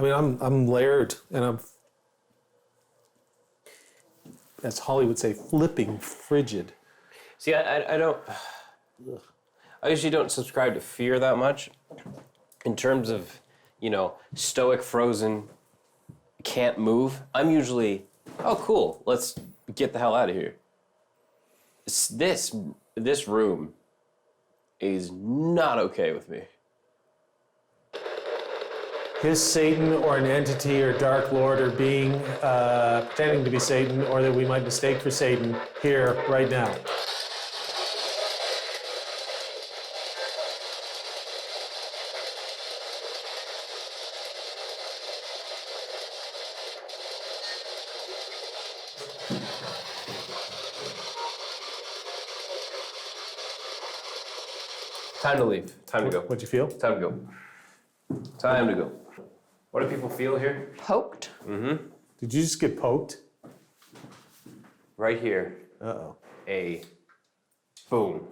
I mean, I'm layered, and I'm, as Holly would say, flipping frigid. See, I don't. I usually don't subscribe to fear that much. In terms of, stoic, frozen, can't move. I'm usually, oh, cool. Let's get the hell out of here. This room is not okay with me. His Satan or an entity or dark lord or being pretending to be Satan or that we might mistake for Satan here right now. Time to leave. Time to go. What'd you feel? Time to go. Time to go. What do people feel here? Poked. Mm-hmm. Did you just get poked? Right here. Uh-oh. A boom.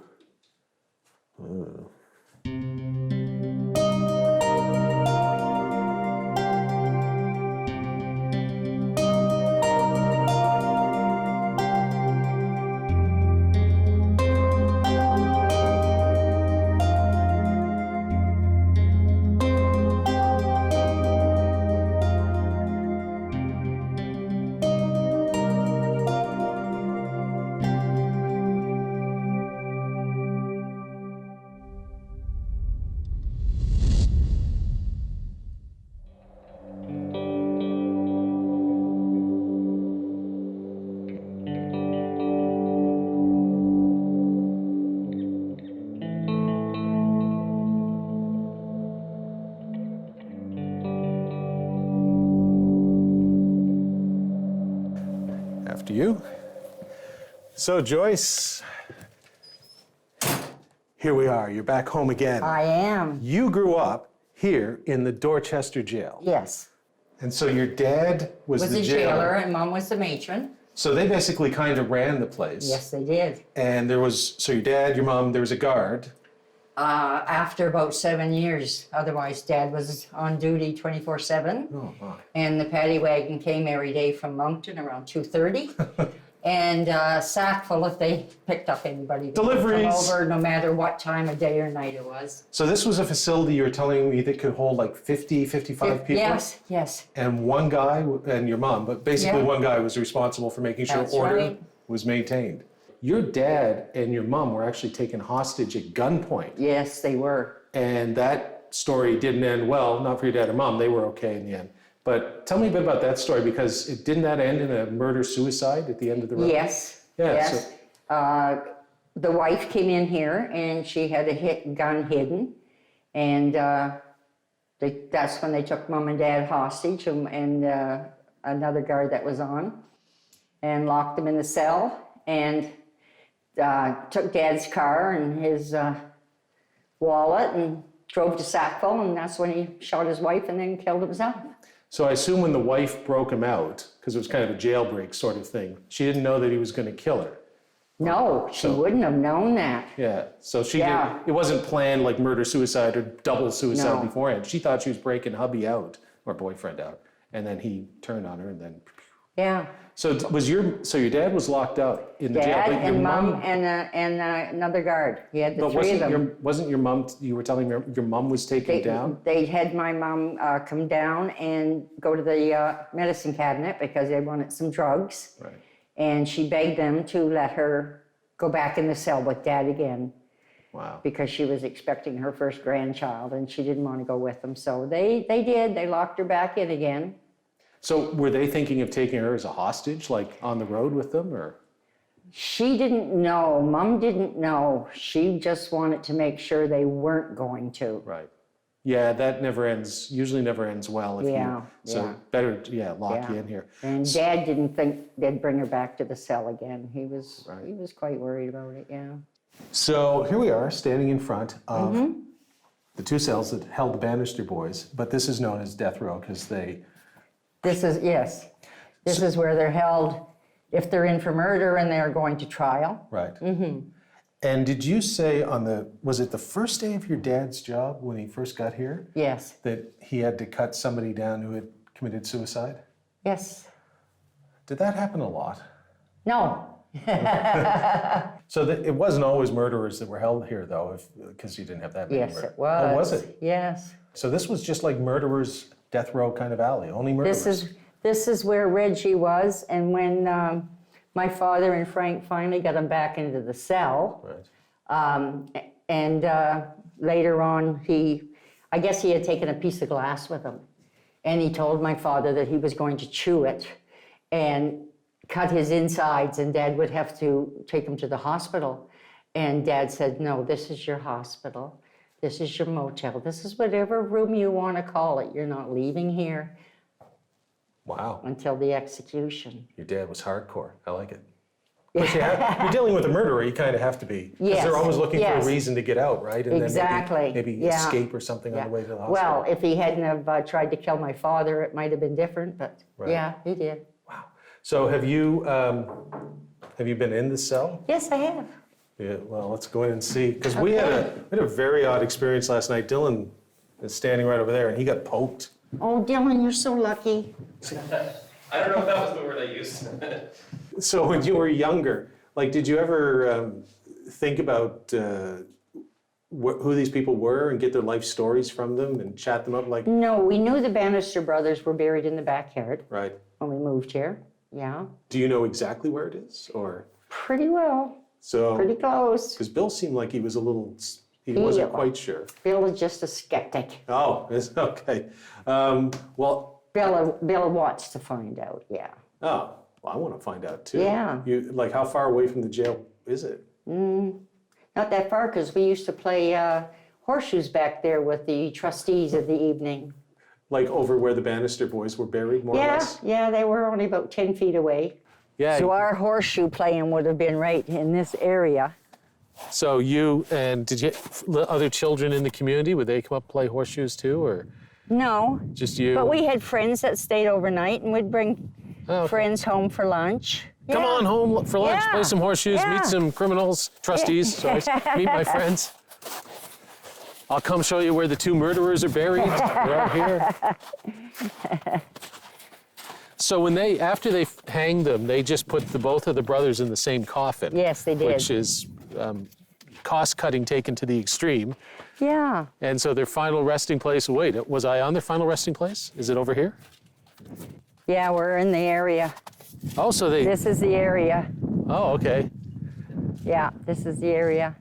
After you. So, Joyce, here we are. You're back home again. I am. You grew up here in the Dorchester jail. Yes. And so your dad was the a jailer and Mom was the matron. So they basically kind of ran the place. Yes, they did. And there was, so your dad, your mom, there was a guard. After about 7 years. Otherwise, Dad was on duty 24/7. Oh, my. And the paddy wagon came every day from Moncton around 2:30. And sack full if they picked up anybody. Deliveries. Come over no matter what time of day or night it was. So this was a facility you were telling me that could hold like 50, 55 people? Yes, yes. And one guy, and your mom, but basically Yeah. one guy was responsible for making sure That's order right. was maintained. Your dad and your mom were actually taken hostage at gunpoint. Yes, they were. And that story didn't end well, not for your dad or mom, they were okay in the end. But tell me a bit about that story, because didn't that end in a murder-suicide at the end of the road? Yes, Yeah, yes. The wife came in here and she had a gun hidden. And that's when they took Mom and Dad hostage and another guard that was on and locked them in the cell and took Dad's car and his wallet and drove to Sackville, and that's when he shot his wife and then killed himself. So I assume when the wife broke him out, because it was kind of a jailbreak sort of thing, she didn't know that he was going to kill her. No, she wouldn't have known that. Yeah, so she Yeah. didn't, it wasn't planned like murder-suicide or double suicide No. beforehand. She thought she was breaking hubby out, or boyfriend out, and then he turned on her and then... Yeah. So your dad was locked out in the jail, Dad but your and mom... Mom and another guard. He had the But three of them. wasn't your mom, you were telling me your mom was taken down? They had my mom come down and go to the medicine cabinet because they wanted some drugs. Right. And she begged them to let her go back in the cell with Dad again Wow. because she was expecting her first grandchild and she didn't want to go with them. So they did. They locked her back in again. So were they thinking of taking her as a hostage, like on the road with them, or? She didn't know. Mom didn't know. She just wanted to make sure they weren't going to. Right. Yeah, that usually never ends well. So better, lock you in here. And Dad didn't think they'd bring her back to the cell again. He was quite worried about it, yeah. So here we are, standing in front of the two cells that held the Banister boys, but this is known as death row because they... This is where they're held if they're in for murder and they're going to trial. Right. And did you say was it the first day of your dad's job when he first got here? Yes. That he had to cut somebody down who had committed suicide? Yes. Did that happen a lot? No. So it wasn't always murderers that were held here, though, because you didn't have that many Yes, murderers. it was. Oh, was it? Yes. So this was just like murderers' death row kind of alley, only murderers. This is where Reggie was, and when my father and Frank finally got him back into the cell, Right. and later on I guess he had taken a piece of glass with him, and he told my father that he was going to chew it and cut his insides, and Dad would have to take him to the hospital. And Dad said, no, this is your hospital. This is your motel. This is whatever room you want to call it. You're not leaving here Wow. until the execution. Your dad was hardcore. I like it. But you're dealing with a murderer, you kind of have to be. Because Yes, they're always looking for yes. a reason to get out, right? And Exactly, then maybe yeah. escape or something on the way to the hospital. Well, if he hadn't have tried to kill my father, it might have been different, but Right. yeah, he did. Wow. So have you been in the cell? Yes, I have. Yeah, well, let's go in and see. Because we had a very odd experience last night. Dylan is standing right over there, and he got poked. Oh, Dylan, you're so lucky. I don't know if that was the word I used. So when you were younger, like, did you ever think about who these people were and get their life stories from them and chat them up? Like, No, we knew the Banister brothers were buried in the backyard right. when we moved here. Yeah, Do you know exactly where it is? Or pretty well, so? pretty close. Because Bill seemed like he was a little, he wasn't quite sure. Bill is just a skeptic. Oh, it's okay. Well, Bill wants to find out, yeah. oh, well, I want to find out too. Yeah. Like, how far away from the jail is it? Not that far, because we used to play horseshoes back there with the trustees of the evening. Like over where the Bannister boys were buried, more or less? Yeah, they were only about 10 feet away. Yeah. So our horseshoe playing would have been right in this area. So you, and did you, other children in the community, would they come up and play horseshoes too, or No, just you? but we had friends that stayed overnight, and we'd bring Oh, okay. friends home for lunch. Come Yeah. on home for lunch, Yeah. play some horseshoes, Yeah. meet some criminals, trustees, sorry, meet my friends. I'll come show you where the two murderers are buried. They're out here. So after they hanged them, they just put both of the brothers in the same coffin. Yes, they did. Which is cost cutting taken to the extreme. Yeah. And so their final resting place, wait, was I on their final resting place? Is it over here? Yeah, we're in the area. Oh, so This is the area. oh, okay. Yeah, this is the area.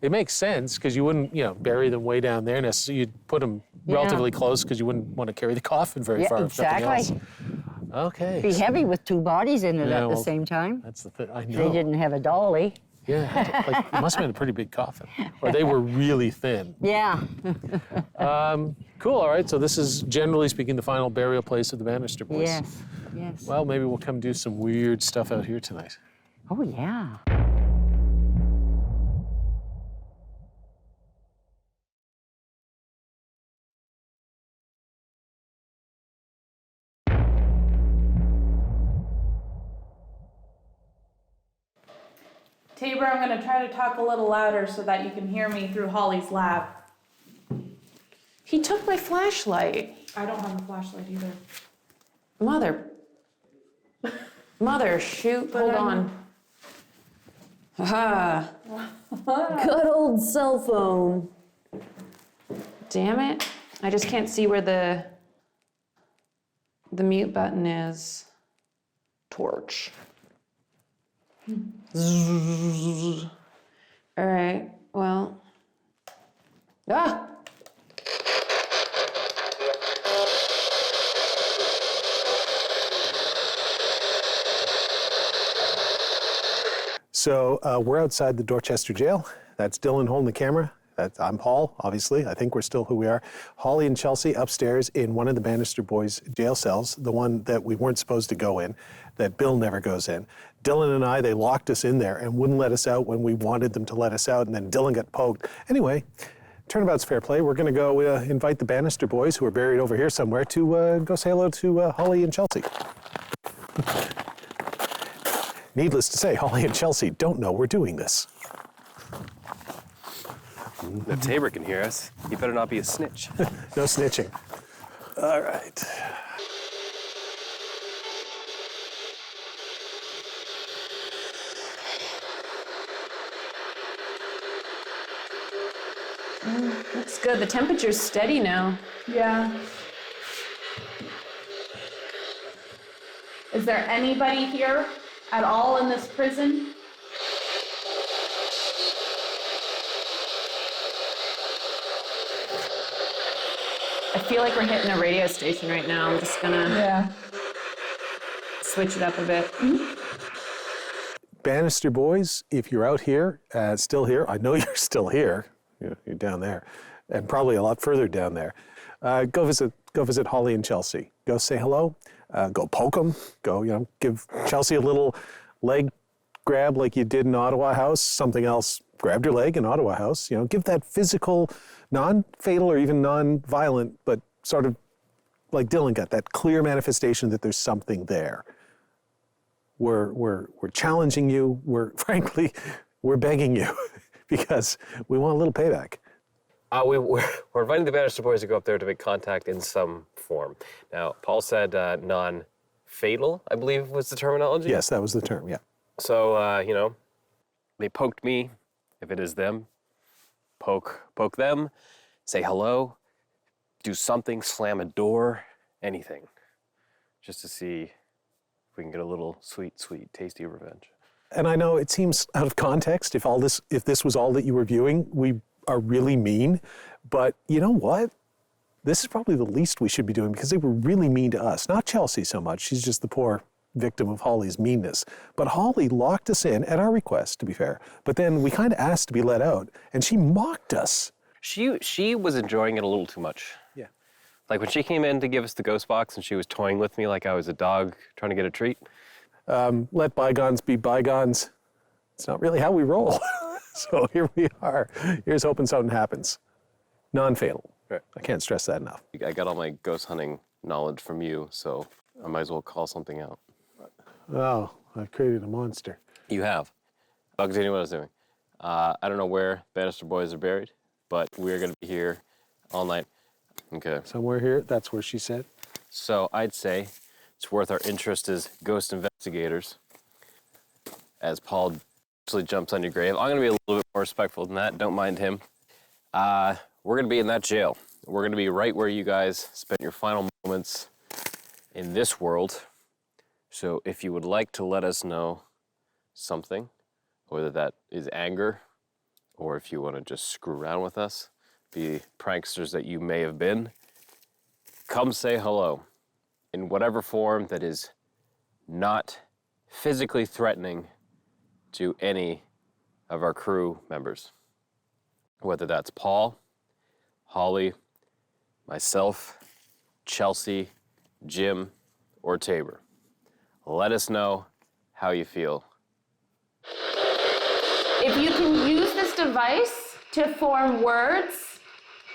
It makes sense because you wouldn't, bury them way down there. You'd put them relatively close because you wouldn't want to carry the coffin very Yeah, far. if nothing exactly. else. Okay. Be heavy with two bodies in it Yeah, at the well, same time. That's the thing. I know. They didn't have a dolly. Yeah, it must have been a pretty big coffin, or they were really thin. Yeah. Cool. All right. So this is, generally speaking, the final burial place of the Bannister boys. Yes. Yes. Well, maybe we'll come do some weird stuff out here tonight. Oh, yeah. Tabor, I'm going to try to talk a little louder so that you can hear me through Holly's lab. He took my flashlight. I don't have a flashlight either. Mother, shoot, But hold I'm- on. Haha. Good old cell phone. Damn it. I just can't see where the mute button is. Torch. All right, well. Ah! So we're outside the Dorchester jail. That's Dylan holding the camera. I'm Paul, obviously. I think we're still who we are. Holly and Chelsea upstairs in one of the Bannister boys' jail cells, the one that we weren't supposed to go in, that Bill never goes in. Dylan and I, they locked us in there and wouldn't let us out when we wanted them to let us out, and then Dylan got poked. Anyway, turnabout's fair play. We're going to go invite the Bannister boys, who are buried over here somewhere, to go say hello to Holly and Chelsea. Needless to say, Holly and Chelsea don't know we're doing this. If Tabor can hear us, he better not be a snitch. No snitching. All right. Looks good. The temperature's steady now. Yeah. Is there anybody here at all in this prison? I feel like we're hitting a radio station right now. I'm just gonna Yeah. switch it up a bit. Banister boys, if you're out here, still here, I know you're still here. You're down there, and probably a lot further down there. Go visit Holly and Chelsea. Go say hello. Go poke them. Go, give Chelsea a little leg grab like you did in Ottawa House. Something else grabbed your leg in Ottawa House. Give that physical, non-fatal or even non-violent, but sort of like Dylan got that clear manifestation that there's something there. We're challenging you. We're begging you because we want a little payback. We're inviting the Bannister boys to go up there to make contact in some form. Now, Paul said non-fatal, I believe was the terminology. Yes, that was the term, yeah. So, they poked me. If it is them, poke them, say hello, do something, slam a door, anything, just to see if we can get a little sweet, tasty revenge. And I know it seems out of context if this was all that you were viewing, we are really mean, but you know what? This is probably the least we should be doing because they were really mean to us. Not Chelsea so much, she's just the poor victim of Holly's meanness. But Holly locked us in at our request, to be fair. But then we kind of asked to be let out, and she mocked us. She was enjoying it a little too much. Yeah. Like when she came in to give us the ghost box and she was toying with me like I was a dog trying to get a treat. Let bygones be bygones. It's not really how we roll. So here we are. Here's hoping something happens. Non-fatal. Right. I can't stress that enough. I got all my ghost hunting knowledge from you, so I might as well call something out. Oh, I've created a monster. You have. I'll continue what I was doing. I don't know where Bannister boys are buried, but we're going to be here all night. Okay. Somewhere here, that's where she said. So I'd say it's worth our interest as ghost investigators. As Paul actually jumps on your grave. I'm going to be a little bit more respectful than that. Don't mind him. We're going to be in that jail. We're going to be right where you guys spent your final moments in this world. So if you would like to let us know something, whether that is anger, or if you want to just screw around with us, the pranksters that you may have been, come say hello in whatever form that is not physically threatening to any of our crew members. Whether that's Paul, Holly, myself, Chelsea, Jim, or Tabor. Let us know how you feel. If you can use this device to form words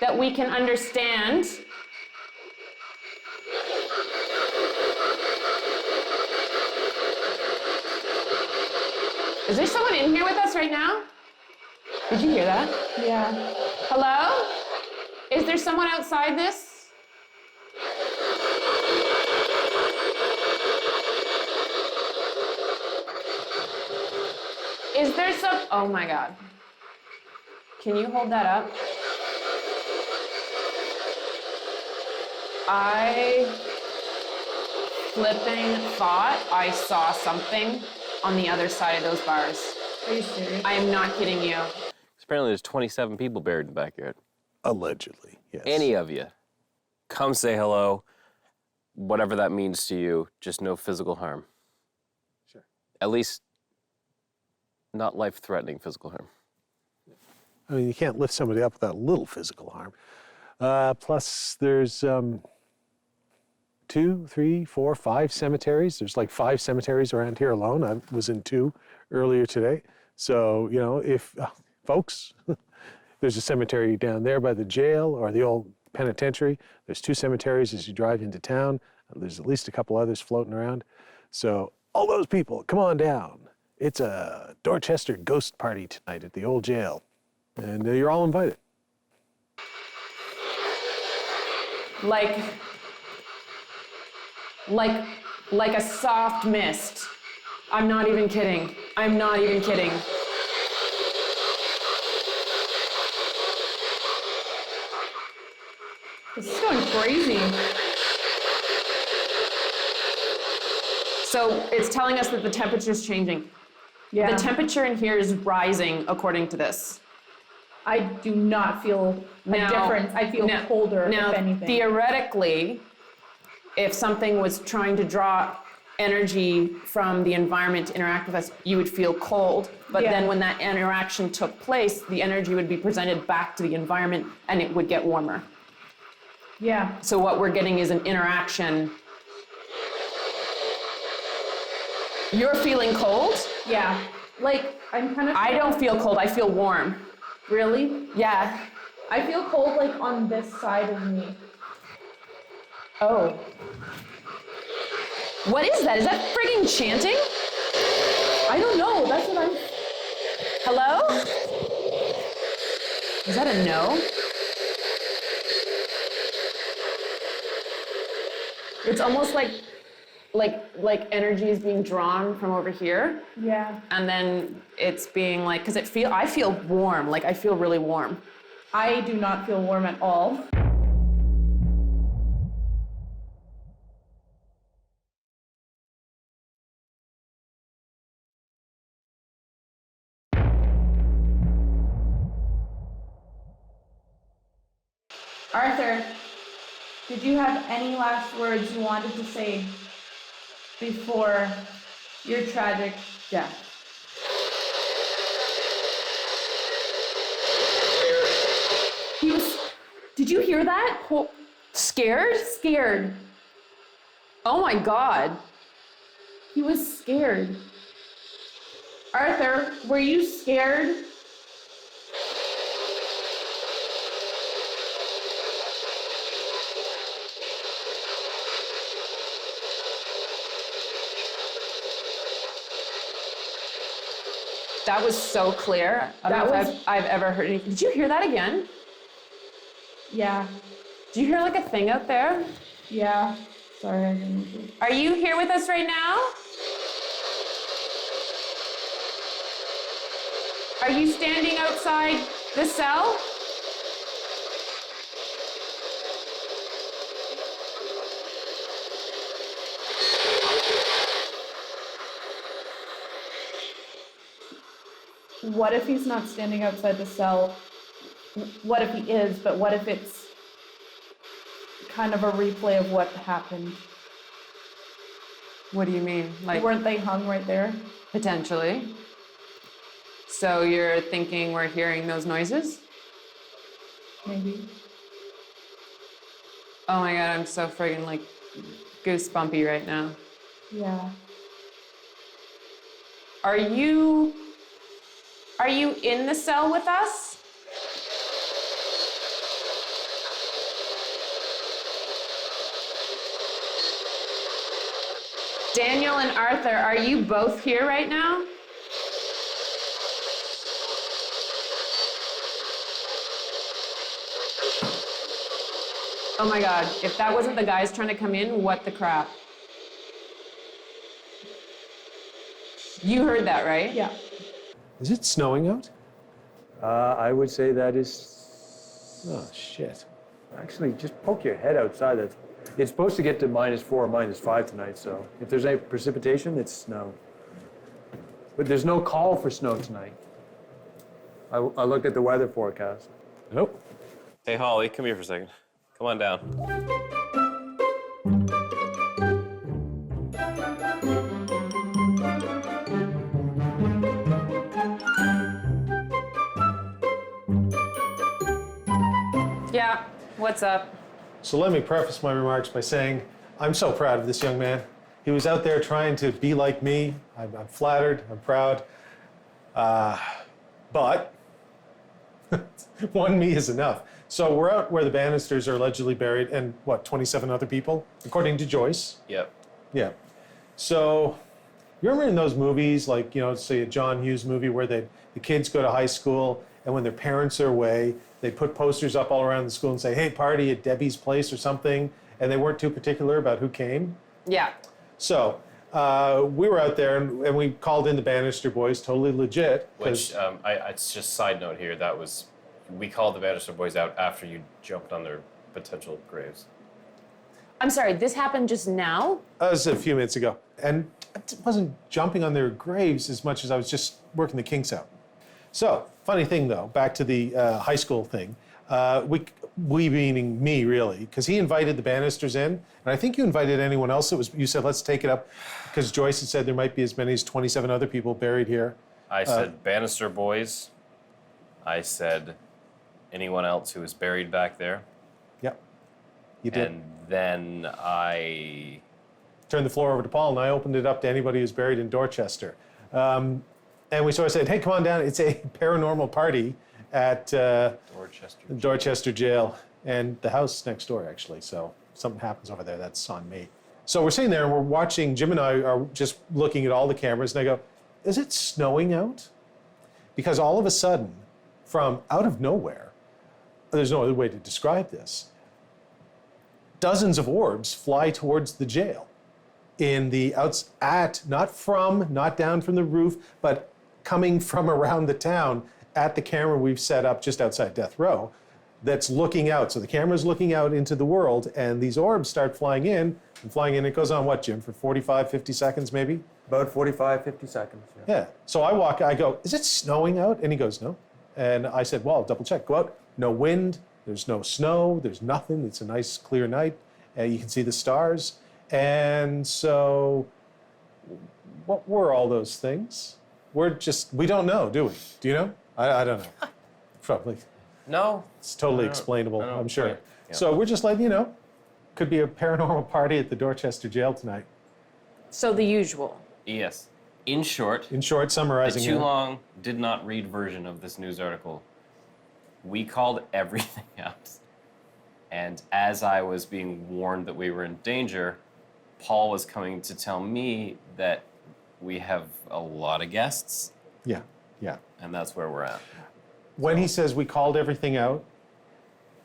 that we can understand, is there someone in here with us right now? Did you hear that? Yeah. Hello? Is there someone outside this? Is there some, oh my God. Can you hold that up? I flipping thought I saw something on the other side of those bars. Are you serious? I am not kidding you. Apparently there's 27 people buried in the backyard. Allegedly, yes. Any of you, come say hello, whatever that means to you, just no physical harm. Sure. At least not life-threatening physical harm. I mean, you can't lift somebody up without a little physical harm. Plus, there's 2, 3, 4, 5 cemeteries. There's like 5 cemeteries around here alone. I was in 2 earlier today. So, if folks, there's a cemetery down there by the jail or the old penitentiary. There's 2 cemeteries as you drive into town. There's at least a couple others floating around. So all those people, come on down. It's a Dorchester ghost party tonight at the old jail. And you're all invited. Like a soft mist. I'm not even kidding. I'm not even kidding. This is going crazy. So it's telling us that the temperature is changing. Yeah. The temperature in here is rising according to this. I do not feel a difference. I feel colder, Now, if anything. theoretically, if something was trying to draw energy from the environment to interact with us, you would feel cold. But Yeah. then when that interaction took place, the energy would be presented back to the environment and it would get warmer. Yeah. So what we're getting is an interaction. You're feeling cold? Yeah. Like, I'm kind of... I don't feel cold, I feel warm. Really? Yeah. I feel cold, like, on this side of me. Oh. What is that? Is that friggin' chanting? I don't know. That's what I'm... Hello? Is that a no? It's almost like energy is being drawn from over here, Yeah. and then it's being like, because I feel warm, like I feel really warm. I do not feel warm at all. Arthur, did you have any last words you wanted to say before your tragic death? He was... Did you hear that? Scared? Scared. Oh my God. He was scared. Arthur, were you scared? That was so clear. I don't know if I've ever heard anything. Did you hear that again? Yeah. Do you hear like a thing out there? Yeah. Sorry, I didn't. Are you here with us right now? Are you standing outside the cell? What if he's not standing outside the cell? What if he is, but what if it's kind of a replay of what happened? What do you mean? Like Weren't they hung right there? potentially. So you're thinking we're hearing those noises? Maybe. Oh my God, I'm so friggin' like goosebumpy right now. Yeah. Are you in the cell with us? Daniel and Arthur, are you both here right now? Oh my God, if that wasn't the guys trying to come in, what the crap? You heard that, right? Yeah. Is it snowing out? I would say that is... Oh, shit. Actually, just poke your head outside. It's supposed to get to -4 or -5 tonight, so if there's any precipitation, it's snow. But there's no call for snow tonight. I looked at the weather forecast. Nope. Hey, Holly, come here for a second. Come on down. Yeah, what's up? So let me preface my remarks by saying I'm so proud of this young man. He was out there trying to be like me. I'm flattered, I'm proud. But one me is enough. So we're out where the Bannisters are allegedly buried and 27 other people, according to Joyce. Yep. Yeah. So you remember in those movies, like, say a John Hughes movie where the kids go to high school and when their parents are away, they put posters up all around the school and say, hey, party at Debbie's place or something, and they weren't too particular about who came. Yeah. So we were out there, and we called in the Bannister boys, totally legit. Which, it's just side note here, we called the Banister boys out after you jumped on their potential graves. I'm sorry, this happened just now? That was a few minutes ago. And I wasn't jumping on their graves as much as I was just working the kinks out. So, funny thing though, back to the high school thing. We meaning me, really, because he invited the Bannisters in, and I think you invited anyone else. You said, let's take it up, because Joyce had said there might be as many as 27 other people buried here. I said Banister boys. I said anyone else who was buried back there. Yep, you did. And then I turned the floor over to Paul, and I opened it up to anybody who's buried in Dorchester. And we sort of said, hey, come on down. It's a paranormal party at Dorchester Jail, and the house next door, actually. So something happens over there. That's on me. So we're sitting there, and we're watching. Jim and I are just looking at all the cameras, and I go, is it snowing out? Because all of a sudden, from out of nowhere, there's no other way to describe this, dozens of orbs fly towards the jail in the not down from the roof, but coming from around the town at the camera we've set up just outside Death Row that's looking out. So the camera's looking out into the world, and these orbs start flying in. It goes on what, Jim, for 45, 50 seconds maybe? About 45, 50 seconds. Yeah. So I go, is it snowing out? And he goes, no. And I said, well, double check. Go out. No wind. There's no snow. There's nothing. It's a nice, clear night. You can see the stars. And so what were all those things? We don't know, do we? Do you know? I don't know. Probably. No. It's totally explainable, I'm sure. Quite, yeah. So we're just letting you know. Could be a paranormal party at the Dorchester jail tonight. So the usual. Yes. In short, Summarizing. the too long, did not read version of this news article, we called everything out. And as I was being warned that we were in danger, Paul was coming to tell me that we have a lot of guests. Yeah. And that's where we're at. When he says we called everything out,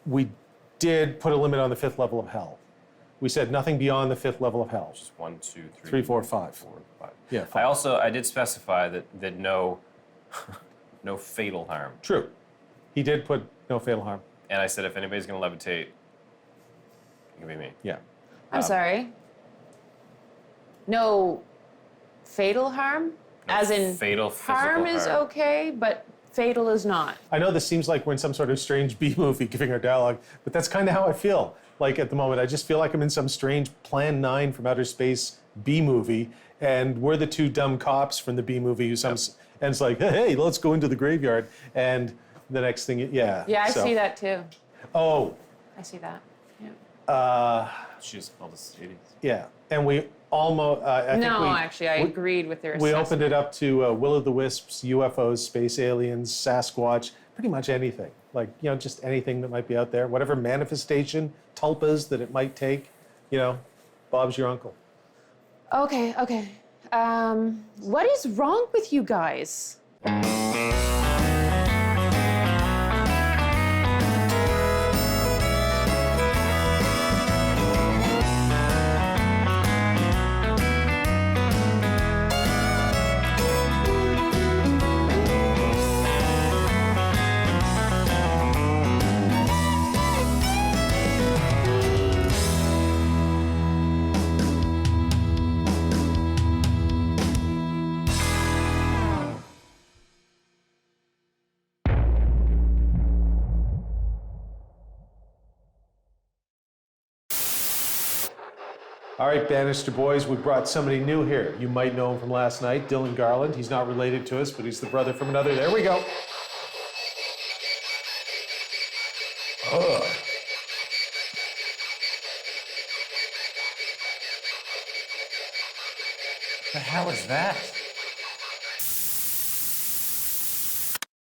we did put a limit on the 5th level of hell. We said nothing beyond the 5th level of hell. Just 1, 2, 3, 3, 4, 5. 4, 5. Yeah, 5. I did specify that no fatal harm. True. He did put no fatal harm. And I said if anybody's going to levitate, it can be me. Yeah. I'm sorry. No fatal harm? No As in fatal physical harm is harm. okay, but fatal is not. I know this seems like we're in some sort of strange B movie giving our dialogue, but that's kind of how I feel. Like at the moment, I just feel like I'm in some strange Plan 9 from outer space B movie, and we're the two dumb cops from the B movie who and it's like, hey, let's go into the graveyard, and the next thing, Yeah, I see that too. Oh. I see that. Yeah. She's all the cities. Yeah, and we almost. I agreed with their assessment. We opened it up to will-o'-the-wisps, UFOs, space aliens, Sasquatch, pretty much anything. Like, just anything that might be out there, whatever manifestation, tulpas that it might take, Bob's your uncle. Okay. What is wrong with you guys? All right, Banister boys, we brought somebody new here. You might know him from last night, Dylan Garland. He's not related to us, but he's the brother from another. There we go. Ugh. The hell is that?